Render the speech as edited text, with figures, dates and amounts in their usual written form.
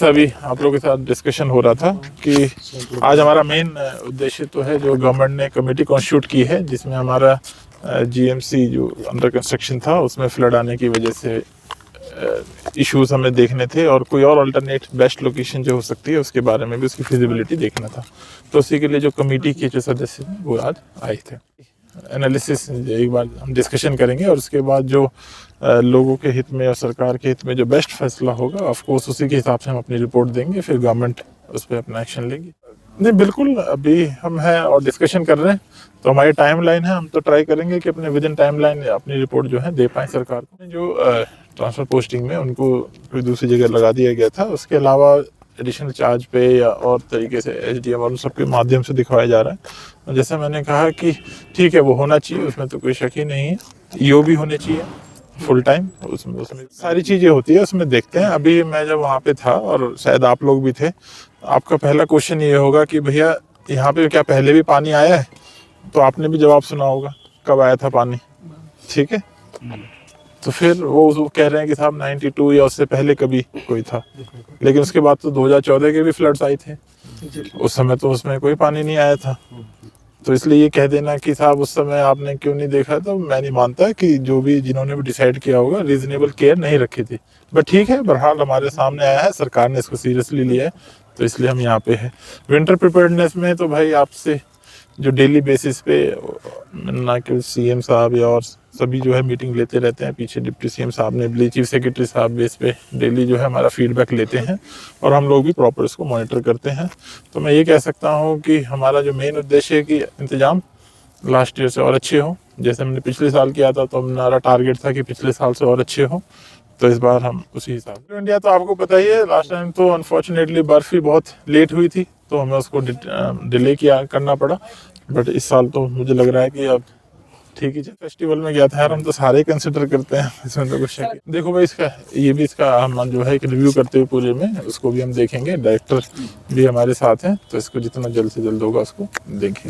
अभी आप लोगों के साथ डिस्कशन हो रहा था कि आज हमारा मेन उद्देश्य तो है, जो गवर्नमेंट ने कमेटी कॉन्स्टिट्यूट की है जिसमें हमारा जीएमसी जो अंडर कंस्ट्रक्शन था उसमें फ्लड आने की वजह से इश्यूज हमें देखने थे और कोई और अल्टरनेट बेस्ट लोकेशन जो हो सकती है उसके बारे में भी उसकी फिजिबिलिटी देखना था। तो उसी के लिए जो कमेटी के जो सदस्य हैं वो आज आए थे। एनालिसिस एक बार हम डिस्कशन करेंगे और उसके बाद जो लोगों के हित में और सरकार के हित में जो बेस्ट फैसला होगा ऑफ कोर्स उसी के हिसाब से हम अपनी रिपोर्ट देंगे, फिर गवर्नमेंट उस पर अपना एक्शन लेगी। नहीं, बिल्कुल अभी हम हैं और डिस्कशन कर रहे हैं, तो हमारी टाइमलाइन है, हम तो ट्राई करेंगे कि अपने विद इन टाइमलाइन अपनी रिपोर्ट जो है दे पाएँ सरकार को। जो ट्रांसफर पोस्टिंग में उनको कोई दूसरी जगह लगा दिया गया था, उसके अलावा एडिशनल चार्ज पे या और तरीके से एसडीएम और उन सबके माध्यम से दिखवाया जा रहा है। जैसे मैंने कहा कि ठीक है, वो होना चाहिए, उसमें तो कोई शक ही नहीं है। ईओ भी होने चाहिए फुल टाइम, उसमें सारी चीज़ें होती है, उसमें देखते हैं। अभी मैं जब वहाँ पे था और शायद आप लोग भी थे, आपका पहला क्वेश्चन ये होगा कि भैया यहाँ पे क्या पहले भी पानी आया है? तो आपने भी जवाब सुना होगा कब आया था पानी, ठीक है। तो फिर वो कह रहे हैं कि साहब 92 या उससे पहले कभी कोई था, लेकिन उसके बाद तो 2014 के भी फ्लड्स आए थे, उस समय तो उसमें कोई पानी नहीं आया था। तो इसलिए ये कह देना कि साहब उस समय आपने क्यों नहीं देखा, तो मैं नहीं मानता कि जो भी जिन्होंने भी डिसाइड किया होगा रीजनेबल केयर नहीं रखी थी। बट ठीक है, बहरहाल हमारे सामने आया है, सरकार ने इसको सीरियसली लिया है, तो इसलिए हम यहाँ पे हैं। विंटर प्रिपेयर्डनेस में तो भाई आपसे जो डेली बेसिस पे ना कि सीएम साहब या और सभी जो है मीटिंग लेते रहते हैं, पीछे डिप्टी सीएम साहब ने, चीफ सेक्रेटरी साहब भी इस पे डेली जो है हमारा फीडबैक लेते हैं और हम लोग भी प्रॉपर इसको मॉनिटर करते हैं। तो मैं ये कह सकता हूँ कि हमारा जो मेन उद्देश्य है कि इंतजाम लास्ट ईयर से और अच्छे हों। जैसे हमने पिछले साल किया था, तो हमारा टारगेट था कि पिछले साल से और अच्छे हों, तो इस बार हम उसी हिसाब से। इंडिया तो आपको पता ही है, लास्ट टाइम तो अनफॉर्चुनेटली बर्फ ही बहुत लेट हुई थी, तो हमें उसको डिले करना पड़ा। बट इस साल तो मुझे लग रहा है कि अब ठीक ही। फेस्टिवल में गया था यार, हम तो सारे कंसिडर करते हैं, इसमें तो कुछ शक। देखो भाई, इसका हम जो है एक रिव्यू करते हुए पूरे में उसको भी हम देखेंगे। डायरेक्टर भी हमारे साथ हैं, तो इसको जितना जल्द से जल्द होगा उसको देखेंगे।